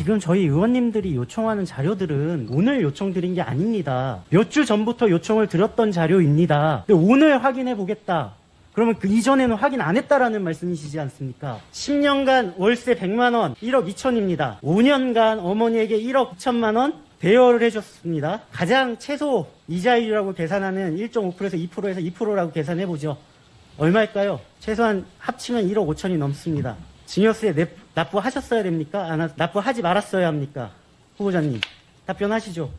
지금 저희 의원님들이 요청하는 자료들은 오늘 요청드린 게 아닙니다. 몇 주 전부터 요청을 드렸던 자료입니다. 근데 오늘 확인해 보겠다. 그러면 그 이전에는 확인 안 했다라는 말씀이시지 않습니까? 10년간 월세 100만 원, 1억 2천입니다. 5년간 어머니에게 1억 2천만 원 대여를 해줬습니다. 가장 최소 이자율이라고 계산하는 1.5%에서 2%에서 2%라고 계산해보죠. 얼마일까요? 최소한 합치면 1억 5천이 넘습니다. 증여세 납부하셨어야 됩니까? 납부하지 말았어야 합니까? 후보자님, 답변하시죠.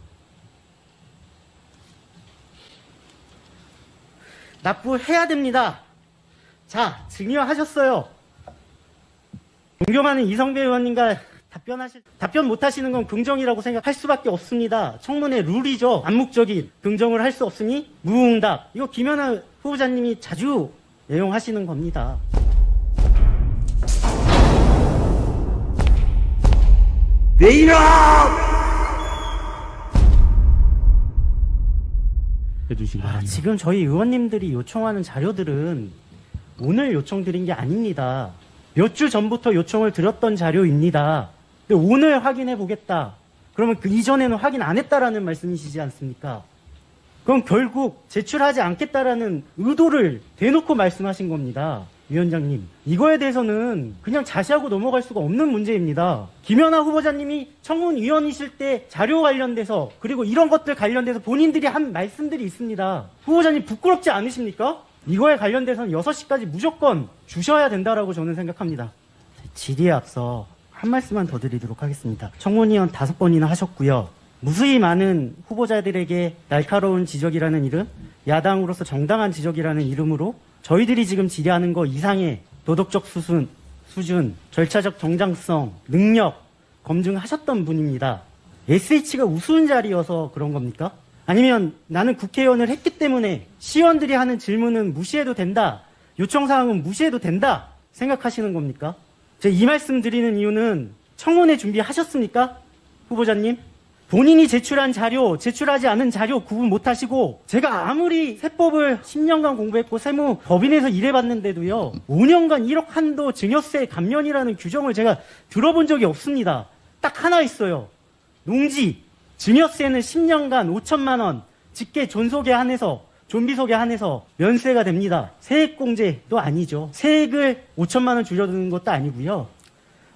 납부해야 됩니다. 자, 증여하셨어요. 존경하는 이성배 의원님과 답변 못하시는 건 긍정이라고 생각할 수밖에 없습니다. 청문회 룰이죠. 암묵적인 긍정을 할 수 없으니 무응답. 이거 김연아 후보자님이 자주 애용하시는 겁니다. 내 이름! 해주시기 바랍니다. 지금 저희 의원님들이 요청하는 자료들은 오늘 요청드린 게 아닙니다. 몇 주 전부터 요청을 드렸던 자료입니다. 근데 오늘 확인해 보겠다. 그러면 그 이전에는 확인 안 했다라는 말씀이시지 않습니까? 그럼 결국 제출하지 않겠다라는 의도를 대놓고 말씀하신 겁니다. 위원장님, 이거에 대해서는 그냥 자시하고 넘어갈 수가 없는 문제입니다. 김연아 후보자님이 청문위원이실 때 자료 관련돼서 그리고 이런 것들 관련돼서 본인들이 한 말씀들이 있습니다. 후보자님 부끄럽지 않으십니까? 이거에 관련돼서는 6시까지 무조건 주셔야 된다라고 저는 생각합니다. 질의에 앞서 한 말씀만 더 드리도록 하겠습니다. 청문위원 5번이나 하셨고요. 무수히 많은 후보자들에게 날카로운 지적이라는 이름, 야당으로서 정당한 지적이라는 이름으로 저희들이 지금 질의하는 거 이상의 도덕적 수준, 절차적 정당성, 능력 검증하셨던 분입니다. SH가 우스운 자리여서 그런 겁니까? 아니면 나는 국회의원을 했기 때문에 시의원들이 하는 질문은 무시해도 된다, 요청사항은 무시해도 된다 생각하시는 겁니까? 제가 이 말씀 드리는 이유는 청문회 준비하셨습니까? 후보자님? 본인이 제출한 자료, 제출하지 않은 자료 구분 못하시고 제가 아무리 세법을 10년간 공부했고 세무 법인에서 일해봤는데도요 5년간 1억 한도 증여세 감면이라는 규정을 제가 들어본 적이 없습니다. 딱 하나 있어요. 농지 증여세는 10년간 5천만 원 직계 존속에 한해서 존비속에 한해서 면세가 됩니다. 세액공제도 아니죠. 세액을 5천만 원 줄여드는 것도 아니고요.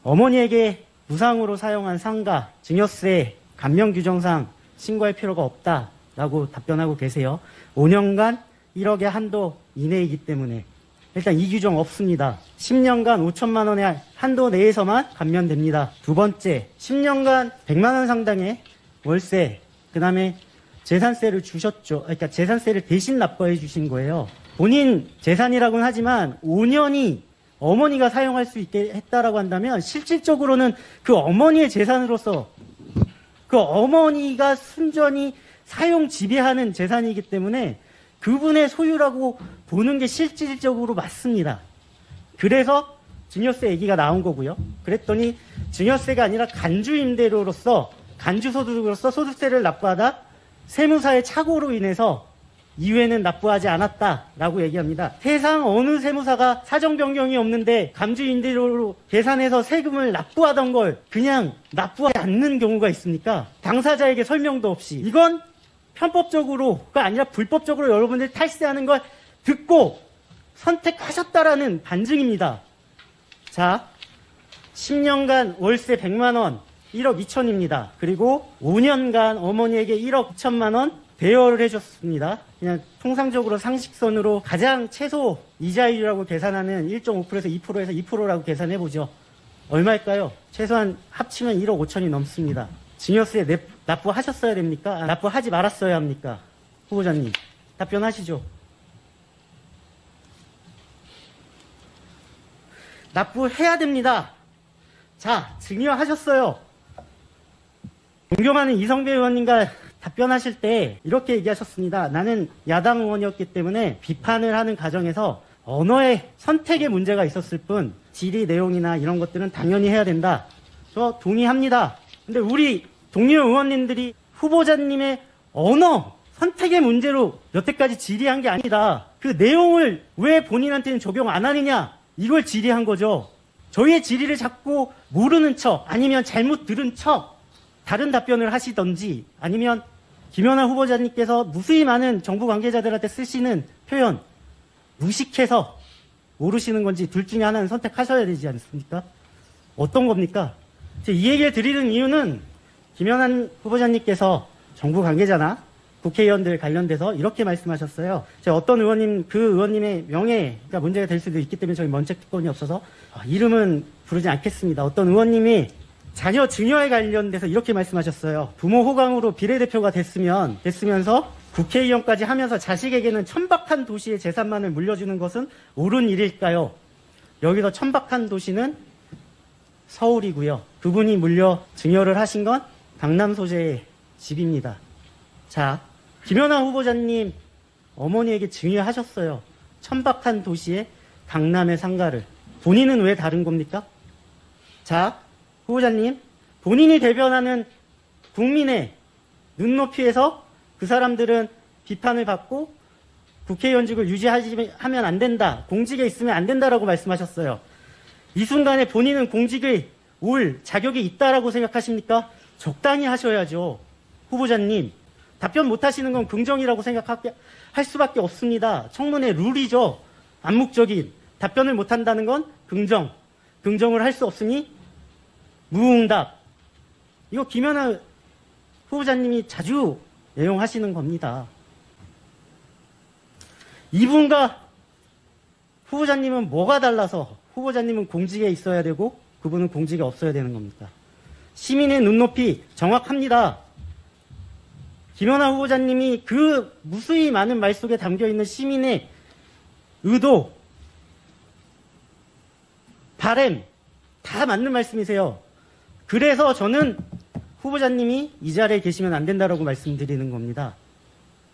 어머니에게 무상으로 사용한 상가, 증여세 감면 규정상 신고할 필요가 없다라고 답변하고 계세요. 5년간 1억의 한도 이내이기 때문에 일단 이 규정 없습니다. 10년간 5천만 원의 한도 내에서만 감면됩니다. 두 번째, 10년간 100만 원 상당의 월세, 그 다음에 재산세를 주셨죠. 그러니까 재산세를 대신 납부해 주신 거예요. 본인 재산이라고는 하지만 5년이 어머니가 사용할 수 있게 했다라고 한다면 실질적으로는 그 어머니의 재산으로서 그 어머니가 순전히 사용 지배하는 재산이기 때문에 그분의 소유라고 보는 게 실질적으로 맞습니다. 그래서 증여세 얘기가 나온 거고요. 그랬더니 증여세가 아니라 간주임대료로서 간주소득으로서 소득세를 납부하다 세무사의 착오로 인해서 이후에는 납부하지 않았다라고 얘기합니다. 세상 어느 세무사가 사정 변경이 없는데 감주임대료로 계산해서 세금을 납부하던 걸 그냥 납부하지 않는 경우가 있습니까? 당사자에게 설명도 없이. 이건 편법적으로가 아니라 불법적으로 여러분들이 탈세하는 걸 듣고 선택하셨다라는 반증입니다. 자, 10년간 월세 100만 원, 1억 2천입니다. 그리고 5년간 어머니에게 1억 2천만 원 대여를 해줬습니다. 그냥 통상적으로 상식선으로 가장 최소 이자율이라고 계산하는 1.5%에서 2%에서 2%라고 계산해보죠. 얼마일까요? 최소한 합치면 1억 5천이 넘습니다. 증여세 납부하셨어야 됩니까? 납부하지 말았어야 합니까? 후보자님, 답변하시죠. 납부해야 됩니다. 자, 증여하셨어요. 존경하는 이성배 의원님과 답변하실 때 이렇게 얘기하셨습니다. 나는 야당 의원이었기 때문에 비판을 하는 과정에서 언어의 선택의 문제가 있었을 뿐 질의 내용이나 이런 것들은 당연히 해야 된다. 저 동의합니다. 근데 우리 동료 의원님들이 후보자님의 언어 선택의 문제로 여태까지 질의한 게 아니다. 그 내용을 왜 본인한테는 적용 안 하느냐, 이걸 질의한 거죠. 저희의 질의를 자꾸 모르는 척 아니면 잘못 들은 척 다른 답변을 하시던지 아니면 김연아 후보자님께서 무수히 많은 정부 관계자들한테 쓰시는 표현 무식해서 모르시는 건지 둘 중에 하나는 선택하셔야 되지 않습니까? 어떤 겁니까? 이 얘기를 드리는 이유는 김연아 후보자님께서 정부 관계자나 국회의원들 관련돼서 이렇게 말씀하셨어요. 제가 어떤 의원님, 그 의원님의 명예가 문제가 될 수도 있기 때문에 저희 면책특권이 없어서 이름은 부르지 않겠습니다. 어떤 의원님이 자녀 증여에 관련돼서 이렇게 말씀하셨어요. 부모 호강으로 비례대표가 됐으면서 국회의원까지 하면서 자식에게는 천박한 도시의 재산만을 물려주는 것은 옳은 일일까요? 여기서 천박한 도시는 서울이고요. 그분이 물려 증여를 하신 건 강남 소재의 집입니다. 자, 김연아 후보자님 어머니에게 증여하셨어요. 천박한 도시의 강남의 상가를. 본인은 왜 다른 겁니까? 자, 후보자님, 본인이 대변하는 국민의 눈높이에서 그 사람들은 비판을 받고 국회의원직을 유지하면 안 된다, 공직에 있으면 안 된다라고 말씀하셨어요. 이 순간에 본인은 공직에 올 자격이 있다라고 생각하십니까? 적당히 하셔야죠. 후보자님, 답변 못 하시는 건 긍정이라고 생각할 수밖에 없습니다. 청문회 룰이죠. 암묵적인 답변을 못 한다는 건 긍정을 할 수 없으니 무응답. 이거 김연아 후보자님이 자주 애용하시는 겁니다. 이분과 후보자님은 뭐가 달라서 후보자님은 공직에 있어야 되고 그분은 공직에 없어야 되는 겁니까? 시민의 눈높이 정확합니다. 김연아 후보자님이 그 무수히 많은 말 속에 담겨있는 시민의 의도, 바램 다 맞는 말씀이세요. 그래서 저는 후보자님이 이 자리에 계시면 안 된다라고 말씀드리는 겁니다.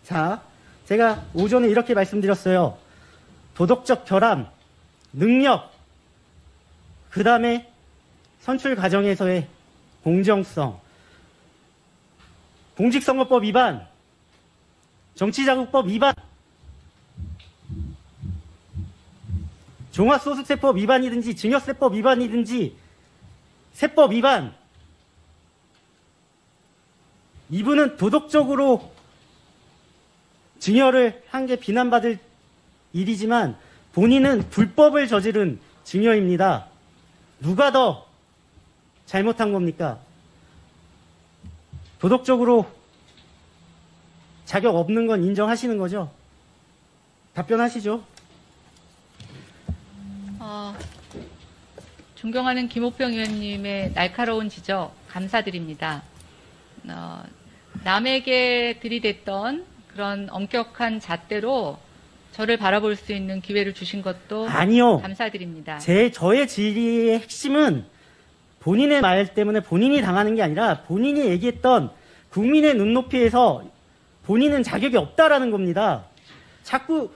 자, 제가 오전에 이렇게 말씀드렸어요. 도덕적 결함, 능력, 그 다음에 선출 과정에서의 공정성, 공직선거법 위반, 정치자금법 위반, 종합소득세법 위반이든지 증여세법 위반이든지 세법 위반. 이분은 도덕적으로 증여를 한 게 비난받을 일이지만 본인은 불법을 저지른 증여입니다. 누가 더 잘못한 겁니까? 도덕적으로 자격 없는 건 인정하시는 거죠? 답변하시죠. 존경하는 김호평 의원님의 날카로운 지적 감사드립니다. 남에게 들이댔던 그런 엄격한 잣대로 저를 바라볼 수 있는 기회를 주신 것도 아니요. 감사드립니다. 저의 질의의 핵심은 본인의 말 때문에 본인이 당하는 게 아니라 본인이 얘기했던 국민의 눈높이에서 본인은 자격이 없다라는 겁니다. 자꾸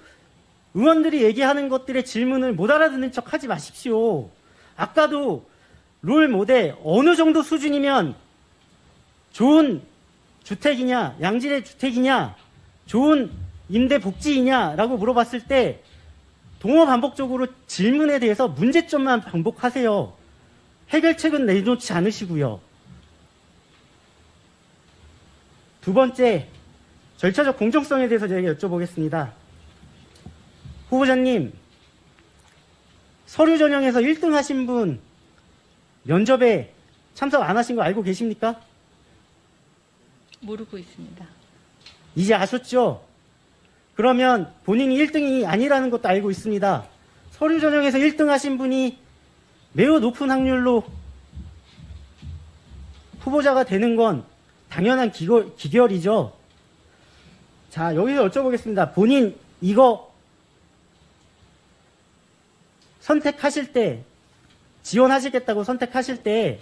의원들이 얘기하는 것들의 질문을 못 알아듣는 척 하지 마십시오. 아까도 롤 모델 어느 정도 수준이면 좋은 주택이냐, 양질의 주택이냐, 좋은 임대 복지이냐라고 물어봤을 때 동어 반복적으로 질문에 대해서 문제점만 반복하세요. 해결책은 내놓지 않으시고요. 두 번째, 절차적 공정성에 대해서 제가 여쭤보겠습니다. 후보자님, 서류 전형에서 1등 하신 분 면접에 참석 안 하신 거 알고 계십니까? 모르고 있습니다. 이제 아셨죠? 그러면 본인이 1등이 아니라는 것도 알고 있습니다. 서류 전형에서 1등 하신 분이 매우 높은 확률로 후보자가 되는 건 당연한 기결이죠. 자, 여기서 여쭤보겠습니다. 본인 이거 선택하실 때, 지원하시겠다고 선택하실 때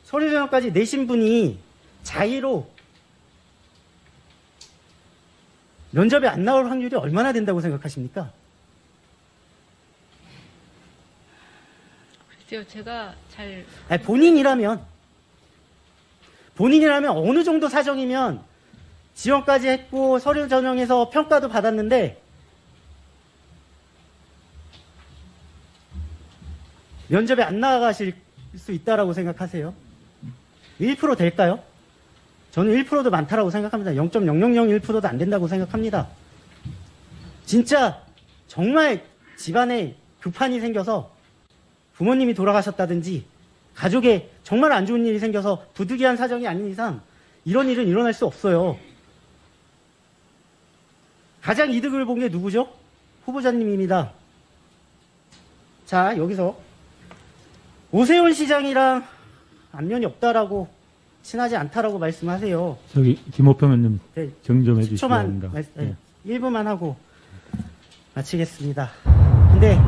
서류 전형까지 내신 분이 자의로 면접에 안 나올 확률이 얼마나 된다고 생각하십니까? 글쎄요, 제가 잘... 아니, 본인이라면 어느 정도 사정이면 지원까지 했고 서류 전형에서 평가도 받았는데 면접에 안 나가실 수 있다라고 생각하세요? 1% 될까요? 저는 1%도 많다라고 생각합니다. 0.0001%도 안 된다고 생각합니다. 진짜 정말 집안에 급한이 생겨서 부모님이 돌아가셨다든지 가족에 정말 안 좋은 일이 생겨서 부득이한 사정이 아닌 이상 이런 일은 일어날 수 없어요. 가장 이득을 본 게 누구죠? 후보자님입니다. 자, 여기서 오세훈 시장이랑 안면이 없다라고 친하지 않다라고 말씀하세요. 저기 김호평 의원님 네, 정정해 주시기 10초만, 바랍니다. 네. 1분만 하고 마치겠습니다. 근데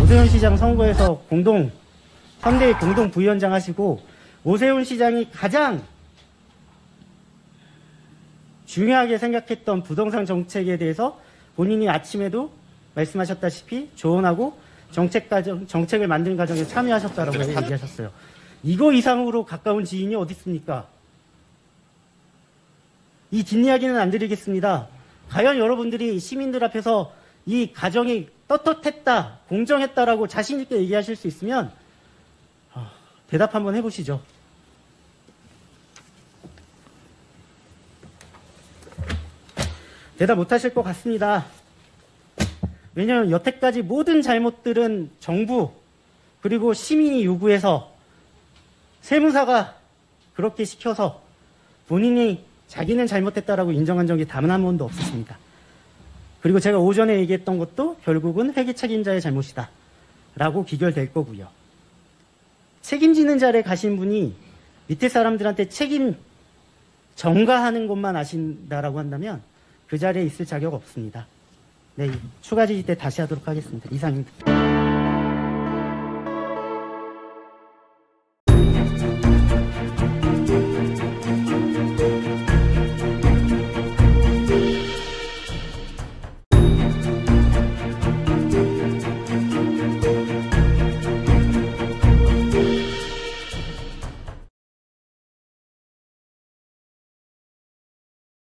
오세훈 시장 선거에서 선대위 공동 부위원장 하시고 오세훈 시장이 가장 중요하게 생각했던 부동산 정책에 대해서 본인이 아침에도 말씀하셨다시피 조언하고 정책을 만드는 과정에 참여하셨다라고 얘기하셨어요. 이거 이상으로 가까운 지인이 어디 있습니까? 이 뒷이야기는 안 드리겠습니다. 과연 여러분들이 시민들 앞에서 이 가정이 떳떳했다, 공정했다라고 자신 있게 얘기하실 수 있으면 대답 한번 해보시죠. 대답 못하실 것 같습니다. 왜냐하면 여태까지 모든 잘못들은 정부 그리고 시민이 요구해서 세무사가 그렇게 시켜서 본인이 자기는 잘못했다라고 인정한 적이 단 한 번도 없었습니다. 그리고 제가 오전에 얘기했던 것도 결국은 회계 책임자의 잘못이다 라고 기결될 거고요. 책임지는 자리에 가신 분이 밑에 사람들한테 책임 전가하는 것만 아신다라고 한다면 그 자리에 있을 자격 없습니다. 네, 추가 질의 때 다시 하도록 하겠습니다. 이상입니다.